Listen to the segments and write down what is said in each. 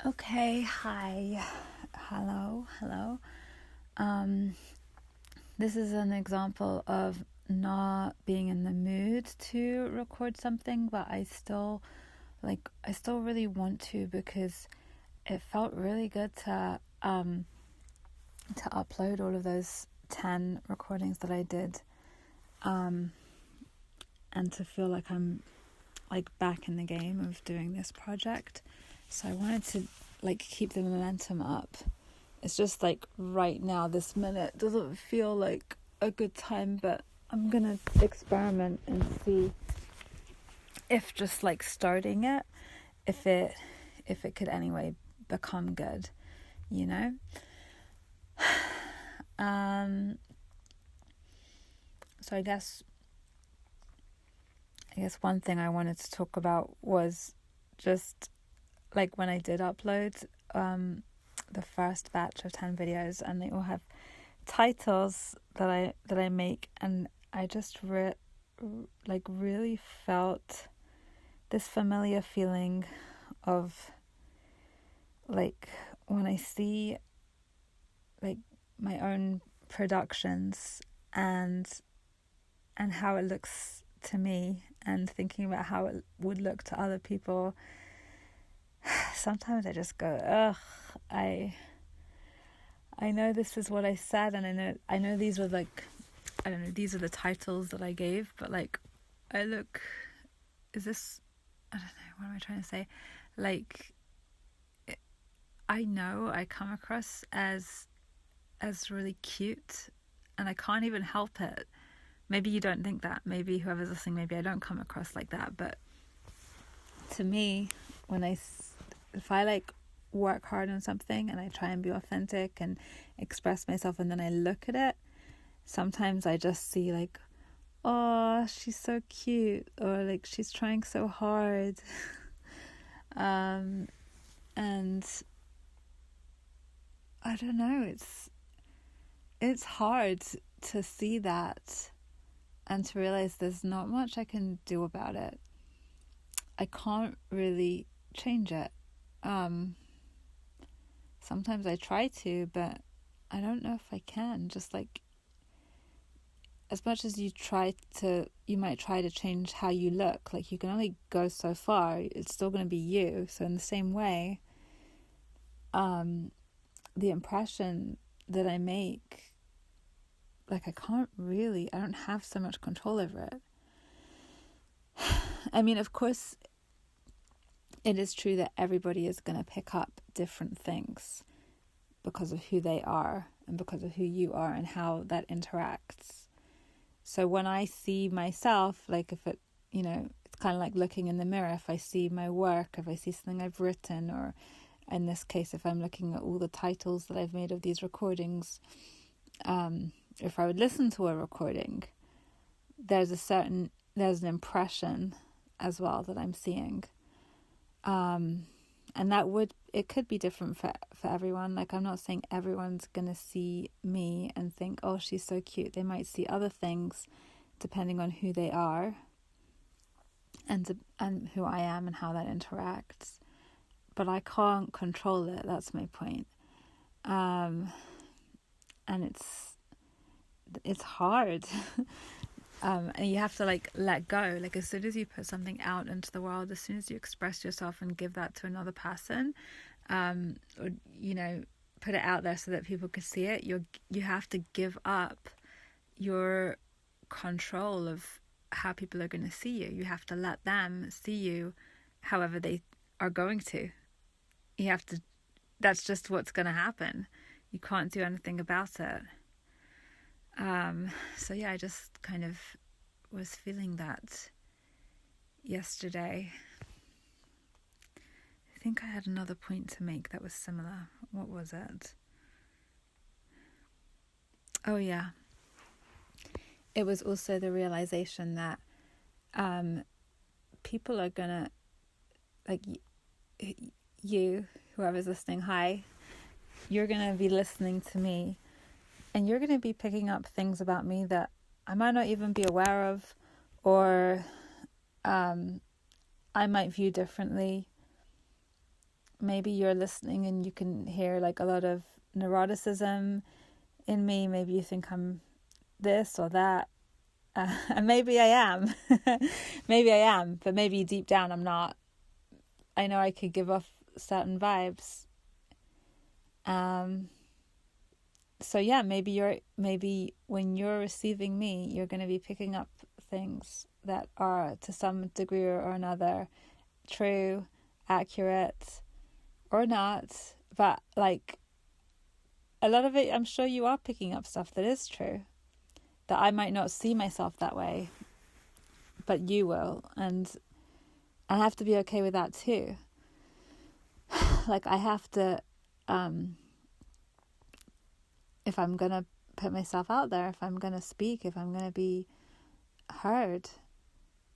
Okay, hi. Hello. Um, this is an example of not being in the mood to record something, but I still really want to because it felt really good to upload all of those 10 recordings that I did, and to feel like I'm like back in the game of doing this project. So I wanted to keep the momentum up. It's just like right now, this minute doesn't feel like a good time, but I'm gonna experiment and see if just like starting it, if it could anyway become good, you know. So I guess one thing I wanted to talk about was just like when I did upload the first batch of 10 videos, and they all have titles that I make, and I just really felt this familiar feeling of like when I see like my own productions and how it looks to me, and thinking about how it would look to other people. Sometimes I just go, ugh, I know this is what I said, and I know these were like, I don't know, these are the titles that I gave, but like is this, I don't know, what am I trying to say? Like, I know I come across as really cute, and I can't even help it. Maybe you don't think that. Maybe whoever's listening, maybe I don't come across like that. But to me, if I like work hard on something and I try and be authentic and express myself, and then I look at it, sometimes I just see like, oh, she's so cute, or like she's trying so hard. And I don't know, it's hard to see that and to realize there's not much I can do about it. I can't really change it. Sometimes I try to, but I don't know if I can. Just like, as much as you might try to change how you look, like you can only go so far. It's still going to be you. So in the same way, the impression that I make, like I don't have so much control over it. I mean, of course, it is true that everybody is going to pick up different things because of who they are and because of who you are and how that interacts. So when I see myself, like if it, it's kind of like looking in the mirror. If I see my work, if I see something I've written, or in this case, if I'm looking at all the titles that I've made of these recordings, if I would listen to a recording, there's an impression as well that I'm seeing. And it could be different for everyone. Like, I'm not saying everyone's going to see me and think, oh, she's so cute. They might see other things depending on who they are and who I am and how that interacts. But I can't control it. That's my point. And it's hard. And you have to like let go. Like, as soon as you put something out into the world, as soon as you express yourself and give that to another person, or put it out there so that people could see it, you have to give up your control of how people are going to see you. You have to let them see you however they are going to. You have to. That's just what's going to happen. You can't do anything about it. So yeah, I just kind of was feeling that yesterday. I think I had another point to make that was similar. What was it? Oh yeah. It was also the realization that people are gonna, like, you, whoever's listening, hi, you're gonna be listening to me, and you're gonna be picking up things about me that I might not even be aware of, or I might view differently. maybe you're listening and you can hear like a lot of neuroticism in me. Maybe you think I'm this or that. And maybe I am. Maybe I am, but maybe deep down I'm not. I know I could give off certain vibes. So yeah, maybe when you're receiving me, you're going to be picking up things that are to some degree or another true, accurate, or not. But like a lot of it, I'm sure you are picking up stuff that is true, that I might not see myself that way, but you will. And I have to be okay with that too. Like I have to, if I'm going to put myself out there, if I'm going to speak, if I'm going to be heard,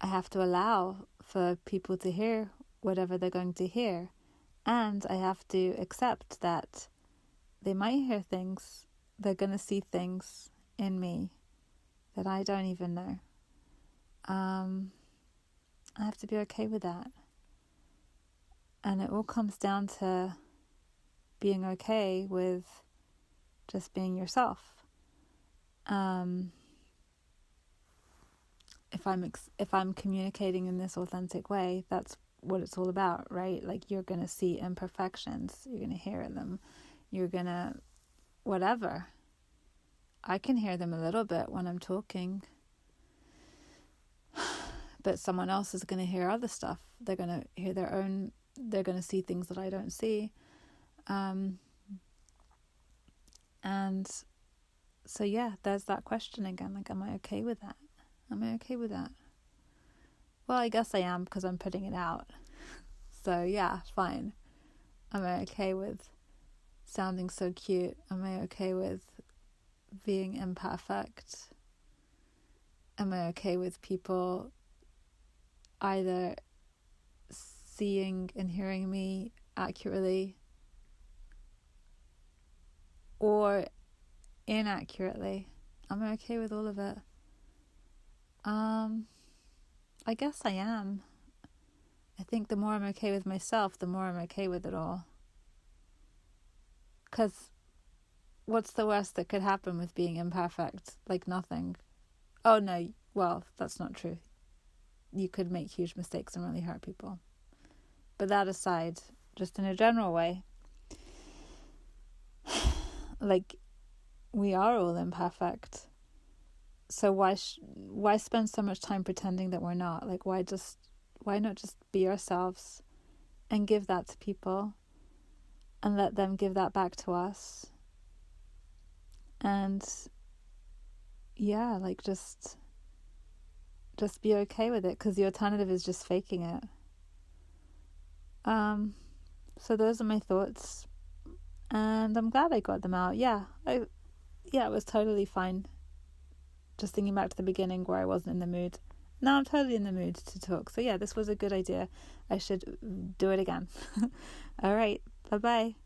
I have to allow for people to hear whatever they're going to hear. And I have to accept that they might hear things, they're going to see things in me that I don't even know. I have to be okay with that. And it all comes down to being okay with just being yourself. If I'm communicating in this authentic way, that's what it's all about, right? Like you're going to see imperfections, you're going to hear them, you're going to whatever. I can hear them a little bit when I'm talking, but someone else is going to hear other stuff. They're going to hear their own, they're going to see things that I don't see. And so yeah, there's that question again, like, am I okay with that? Am I okay with that? Well, I guess I am, because I'm putting it out. So yeah, fine. Am I okay with sounding so cute? Am I okay with being imperfect? Am I okay with people either seeing and hearing me accurately or inaccurately? Am I okay with all of it? I guess I am. I think the more I'm okay with myself, the more I'm okay with it all. Because what's the worst that could happen with being imperfect? Like nothing. Oh no, well, that's not true. You could make huge mistakes and really hurt people. But that aside, just in a general way, like we are all imperfect. So why spend so much time pretending that we're not? Like why not just be ourselves and give that to people and let them give that back to us? And yeah, like just be okay with it, because the alternative is just faking it. So those are my thoughts, and I'm glad I got them out. It was totally fine. Just thinking back to the beginning where I wasn't in the mood. Now I'm totally in the mood to talk. So yeah, this was a good idea. I should do it again. All right. Bye-bye.